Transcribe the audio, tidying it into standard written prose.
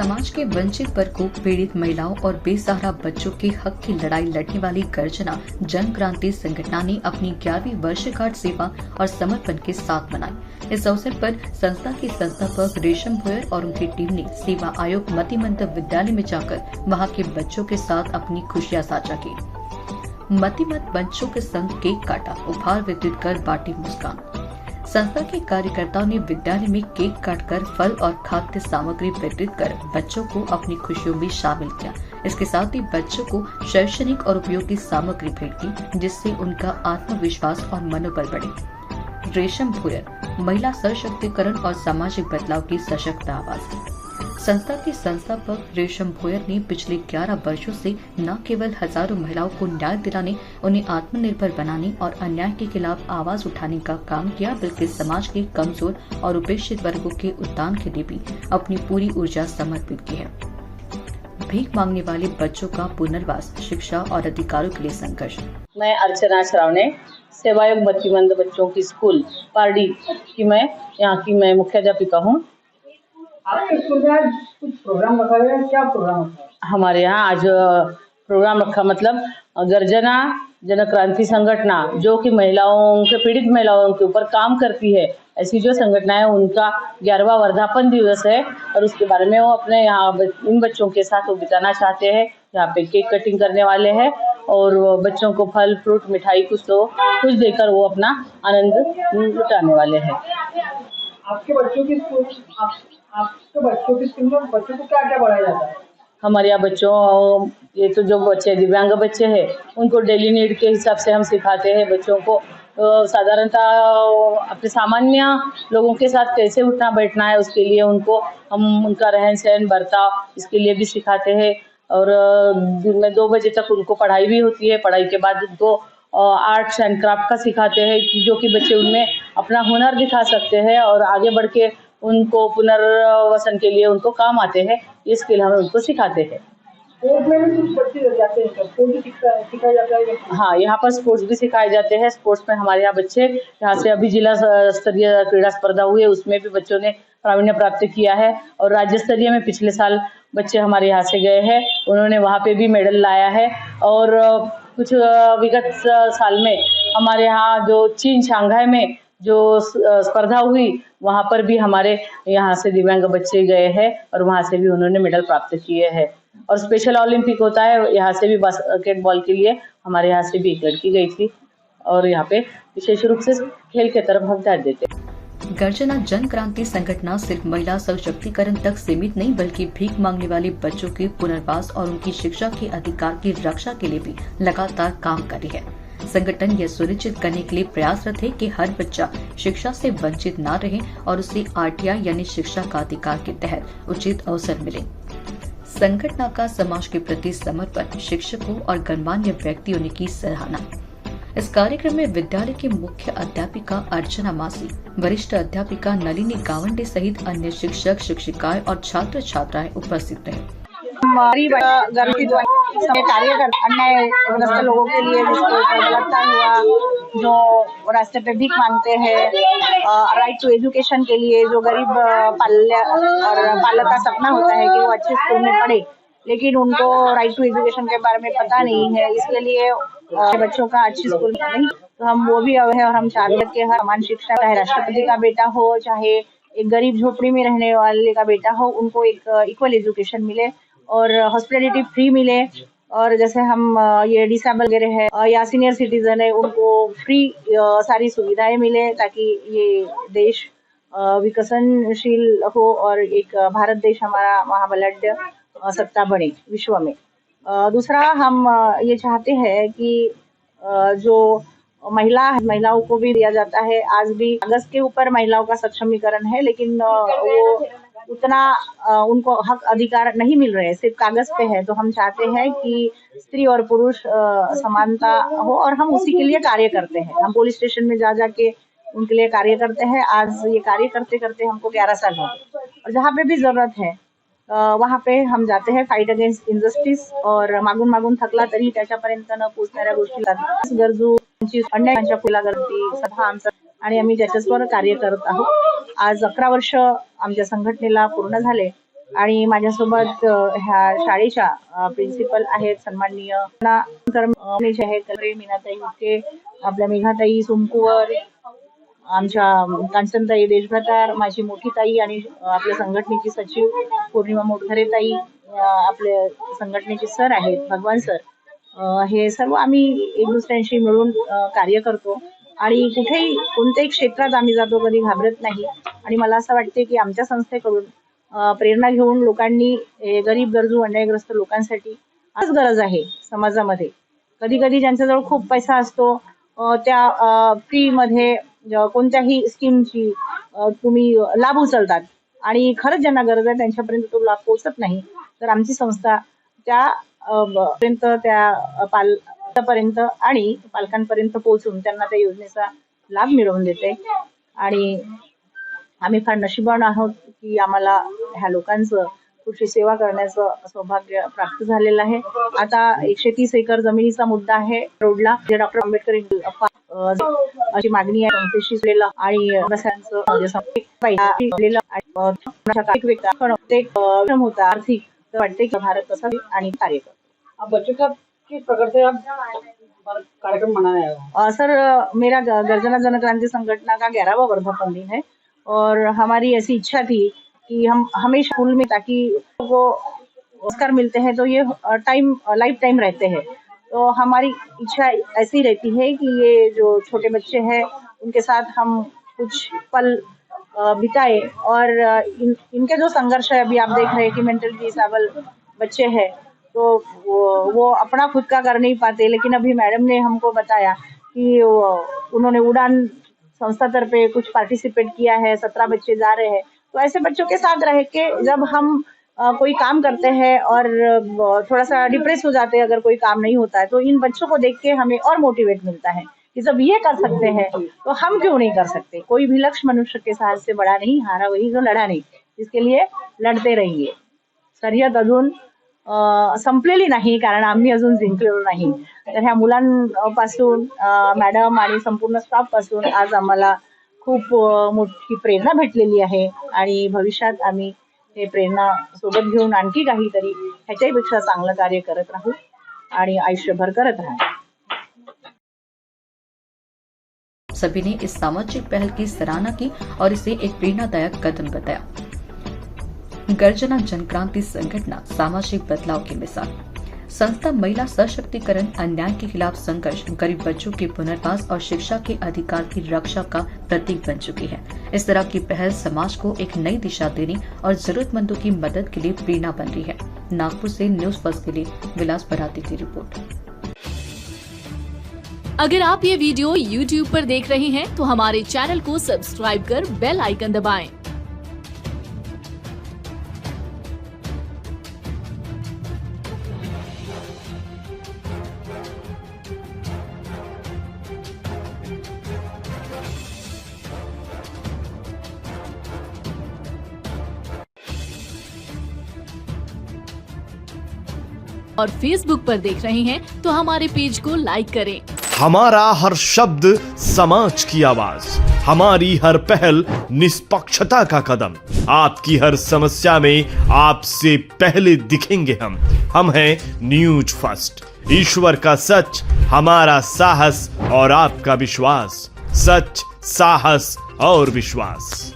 समाज के वंचित वर्गों, पीड़ित महिलाओं और बेसहारा बच्चों के हक की लड़ाई लड़ने वाली गर्जना जन क्रांति संगठन ने अपनी 11वीं वर्षगांठ सेवा और समर्पण के साथ मनाई। इस अवसर पर संस्था के संस्थापक रेशम भोयर और उनकी टीम ने सेवा आयोग मति मंडप विद्यालय में जाकर वहां के बच्चों के साथ अपनी खुशियां साझा की। मतिमत बच्चों के संग केक काटा, उपहार वितरित कर बांटी मुस्कान। संस्था के कार्यकर्ताओं ने विद्यालय में केक काटकर फल और खाद्य सामग्री वितरित कर बच्चों को अपनी खुशियों में शामिल किया। इसके साथ ही बच्चों को शैक्षणिक और उपयोगी सामग्री भेंट की, जिससे उनका आत्मविश्वास और मनोबल बढ़े। रेशम भोयर महिला सशक्तिकरण और सामाजिक बदलाव की सशक्त आवाज। संस्था के संस्थापक रेशम भोयर ने पिछले 11 वर्षों से न केवल हजारों महिलाओं को न्याय दिलाने, उन्हें आत्मनिर्भर बनाने और अन्याय के खिलाफ आवाज उठाने का काम किया, बल्कि समाज के कमजोर और उपेक्षित वर्गों के उत्थान के लिए भी अपनी पूरी ऊर्जा समर्पित की है। भीख मांगने वाले बच्चों का पुनर्वास, शिक्षा और अधिकारों के लिए संघर्ष। मैं अर्चना श्रावणे, सेवायोग मतिमंद बच्चों की स्कूल पारडी की मैं यहाँ की मैं मुख्याध्यापिका हूँ। आपके स्कूल में आज कुछ प्रोग्राम रखा गया, क्या प्रोग्राम रखा है? हमारे यहाँ आज प्रोग्राम रखा, मतलब गर्जना जन क्रांति संगठना, जो कि महिलाओं के पीड़ित महिलाओं के ऊपर काम करती है, ऐसी जो संगठना है उनका 11वां वर्धापन दिवस है और उसके बारे में वो अपने यहाँ इन बच्चों के साथ वो बिताना चाहते हैं। यहाँ पे केक कटिंग करने वाले हैं और बच्चों को फल फ्रूट मिठाई कुछ देकर वो अपना आनंद लुटाने वाले हैं। आपके बच्चों की स्कूल में बच्चों को क्या क्या पढ़ाया जाता है? हमारे यहाँ बच्चों, ये तो जो बच्चे दिव्यांग बच्चे हैं उनको डेली नीड के हिसाब से हम सिखाते हैं। बच्चों को साधारणतः अपने सामान्य लोगों के साथ कैसे उठना बैठना है, उसके लिए उनको हम उनका रहन सहन बर्ताव इसके लिए भी सिखाते हैं। और दिन में 2 बजे तक उनको पढ़ाई भी होती है। पढ़ाई के बाद उनको आर्ट्स एंड क्राफ्ट का सिखाते हैं, जो कि बच्चे उनमें अपना हुनर दिखा सकते हैं और आगे बढ़ के उनको पुनर्वसन के लिए उनको काम आते हैं। ये स्किल हम उनको सिखाते हैं। स्पोर्ट्स में भी कुछ बच्चे जाते हैं, स्पोर्ट्स भी सिखाया जाता है? हाँ, यहाँ पर स्पोर्ट्स भी सिखाए जाते हैं। स्पोर्ट्स में हमारे यहाँ बच्चे, यहाँ से अभी जिला स्तरीय क्रीड़ा स्पर्धा हुई है, उसमें भी बच्चों ने प्रावीण्य प्राप्त किया है और राज्य स्तरीय में पिछले साल बच्चे हमारे यहाँ से गए हैं, उन्होंने वहाँ पे भी मेडल लाया है। और कुछ विगत साल में हमारे यहाँ जो चीन शंघाई में जो स्पर्धा हुई, वहाँ पर भी हमारे यहाँ से दिव्यांग बच्चे गए हैं और वहाँ से भी उन्होंने मेडल प्राप्त किए हैं। और स्पेशल ओलंपिक होता है, यहाँ से भी बास्केटबॉल के लिए हमारे यहाँ से भी एक लड़की गई थी और यहाँ पे विशेष रूप से खेल के तरफ हम ध्यान देते हैं। गर्जना जन क्रांति संगठन सिर्फ महिला सशक्तिकरण तक सीमित नहीं, बल्कि भीख मांगने वाले बच्चों के पुनर्वास और उनकी शिक्षा के अधिकार की रक्षा के लिए भी लगातार काम कर रही है। संगठन यह सुनिश्चित करने के लिए प्रयासरत है कि हर बच्चा शिक्षा से वंचित न रहे और उसे आरटीआई यानी शिक्षा का अधिकार के तहत उचित अवसर मिले। संगठन का समाज के प्रति समर्पण, शिक्षकों और गणमान्य व्यक्तियों ने की सराहना। इस कार्यक्रम में विद्यालय के मुख्य अध्यापिका अर्चना मासी, वरिष्ठ अध्यापिका नलिनी गावंडे सहित अन्य शिक्षक, शिक्षिकाएं और छात्र छात्राएं उपस्थित रहे। हमारी कार्य अन्यायग्रस्त लोगों के लिए जिसको बलात्कार हुआ, जो रास्ते पे भीख मांगते हैं, राइट टू एजुकेशन के लिए जो गरीब पालक का सपना होता है कि वो अच्छे स्कूल में पढ़े, लेकिन उनको राइट टू एजुकेशन के बारे में पता नहीं है, इसके लिए बच्चों का अच्छी स्कूल में नहीं, तो हम वो भी है और हम चाहते हैं कि हर समान शिक्षा, चाहे राष्ट्रपति का बेटा हो, चाहे एक गरीब झोपड़ी में रहने वाले का बेटा हो, उनको एक इक्वल एजुकेशन मिले और हॉस्पिटलिटी फ्री मिले। और जैसे हम ये डिसेबल वगैरह है या सीनियर सिटीजन है, उनको फ्री सारी सुविधाएं मिले, ताकि ये देश विकसनशील हो और एक भारत देश हमारा महाबलड सत्ता बने विश्व में। दूसरा, हम ये चाहते हैं कि जो महिलाओं को भी दिया जाता है, आज भी कागज के ऊपर महिलाओं का सक्षमीकरण है, लेकिन वो उतना उनको हक अधिकार नहीं मिल रहे, सिर्फ कागज पे है। तो हम चाहते हैं कि स्त्री और पुरुष समानता हो और हम उसी के लिए कार्य करते हैं। हम पुलिस स्टेशन में जा जाके उनके लिए कार्य करते हैं। आज ये कार्य करते करते हमको 11 साल हो गए और जहाँ पे भी जरूरत है वहाँ पे हम जाते हैं, फाइट अगेन्स्ट इनजस्टिस। और मागून थकला तरी त्याच्यापर्यंत न पोचणाऱ्या गोष्टी गरजू अन्यायांच्या फुलागर्दी सभा आमचा आणि आम्ही त्याच्यावर कार्य करत आहोत। आज 11 वर्ष आमच्या संघटनेला पूर्ण झाले आणि माझ्यासोबत ह्या शाळेच्या प्रिन्सिपल आहेत सन्माननीय जे आहेत मीनाताई हुके, आपल्या मेघाताई सुमकुवर, आमच्या कांचनताई देशभ्रतार, माझी मोठी ताई आणि आपल्या संघटनेची सचिव पौर्णिमा मोटघरे ताई, आपले संघटनेचे सर आहेत भगवान सर, हे सर्व आम्ही एक दुसऱ्यांशी मिळून कार्य करतो आणि कुठेही कोणत्याही क्षेत्रात आम्ही जातो कधी घाबरत नाही. आणि मला असं वाटते की आमच्या संस्थेकडून प्रेरणा घेऊन लोकांनी गरीब गरजू अन्यायग्रस्त लोकांसाठी आज गरज आहे समाजामध्ये. कधी कधी ज्यांच्याजवळ खूप पैसा असतो त्या फ्रीमध्ये कोणत्याही स्कीमची तुम्ही लाभ उचलतात आणि खरंच ज्यांना गरज आहे त्यांच्यापर्यंत तो लाभ पोहोचत नाही. तर आमची संस्था त्या पालकांपर्यंत आणि पालकांपर्यंत पोहोचून त्यांना त्या योजनेचा लाभ मिळवून देते. आणि आम्ही फार नशिबान आहोत की आम्हाला ह्या लोकांचं कृषी सेवा करण्याचं सौभाग्य प्राप्त झालेलं आहे. आता 130 एकर जमिनीचा मुद्दा आहे रोडला, जे डॉक्टर आंबेडकर अशी मागणी आहे संस्थेशी आणि होता आर्थिक तर वाटते की भारत कसा आणि कार्य करतो. आप बच्चों का किस प्रकार से आप कार्यक्रम मनाया है? सर, मेरा गर्जना जन क्रांति संगठन का 11वां वर्धापन दिन है और हमारी ऐसी इच्छा थी कि हम हमेशा स्कूल में ताकि वो पुरस्कार मिलते हैं तो ये लाइफ टाइम रहते हैं. तो हमारी इच्छा ऐसी रहती है कि ये जो छोटे बच्चे हैं उनके साथ हम कुछ पल बिताए और इनके जो संघर्ष है, अभी आप देख रहे हैं कि मेंटली डिसेबल बच्चे हैं तो वो अपना खुद का कर नहीं पाते, लेकिन अभी मैडम ने हमको बताया कि उन्होंने उड़ान संस्था तरफे कुछ पार्टिसिपेट किया है, 17 बच्चे जा रहे हैं. तो ऐसे बच्चों के साथ रह के जब हम कोई काम करते हैं और थोड़ा सा डिप्रेस हो जाते हैं अगर कोई काम नहीं होता है, तो इन बच्चों को देख के हमें और मोटिवेट मिलता है कि जब ये कर सकते हैं तो हम क्यों नहीं कर सकते. कोई भी लक्ष्य मनुष्य के साहस से बड़ा नहीं, हारा वही जो लढा नाही. इसके लिए लढते रहिए. शर्यत अजून संपलेली नाही, कारण आम्ही अजून जिंकलेलो नाही. तर ह्या मुलांपासून मॅडम आणि संपूर्ण स्टाफ पासून आज आम्हाला खूप मोठी प्रेरणा भेटलेली आहे आणि भविष्यात आम्ही हे प्रेरणा सोबत घेऊन आणखी काहीतरी ह्याच्यापेक्षा चांगलं कार्य करत राहू आणि आयुष्यभर करत राहू. सभी ने इस सामाजिक पहल की सराहना की और इसे एक प्रेरणादायक कदम बताया. गर्जना जनक्रांति संगठन सामाजिक बदलाव की मिसाल. संस्था महिला सशक्तिकरण, अन्याय के खिलाफ संघर्ष, गरीब बच्चों के पुनर्वास और शिक्षा के अधिकार की रक्षा का प्रतीक बन चुकी है. इस तरह की पहल समाज को एक नई दिशा देने और जरूरतमंदों की मदद के लिए प्रेरणा बन रही है. नागपुर से न्यूज फर्स्ट के लिए विलास बराती की रिपोर्ट. अगर आप ये वीडियो YouTube पर देख रहे हैं तो हमारे चैनल को सब्सक्राइब कर बेल आइकन दबाएं. और Facebook पर देख रहे हैं तो हमारे पेज को लाइक करें. हमारा हर शब्द समाज की आवाज, हमारी हर पहल निष्पक्षता का कदम. आपकी हर समस्या में आपसे पहले दिखेंगे हम हैं न्यूज फर्स्ट. ईश्वर का सच, हमारा साहस और आपका विश्वास. सच, साहस और विश्वास.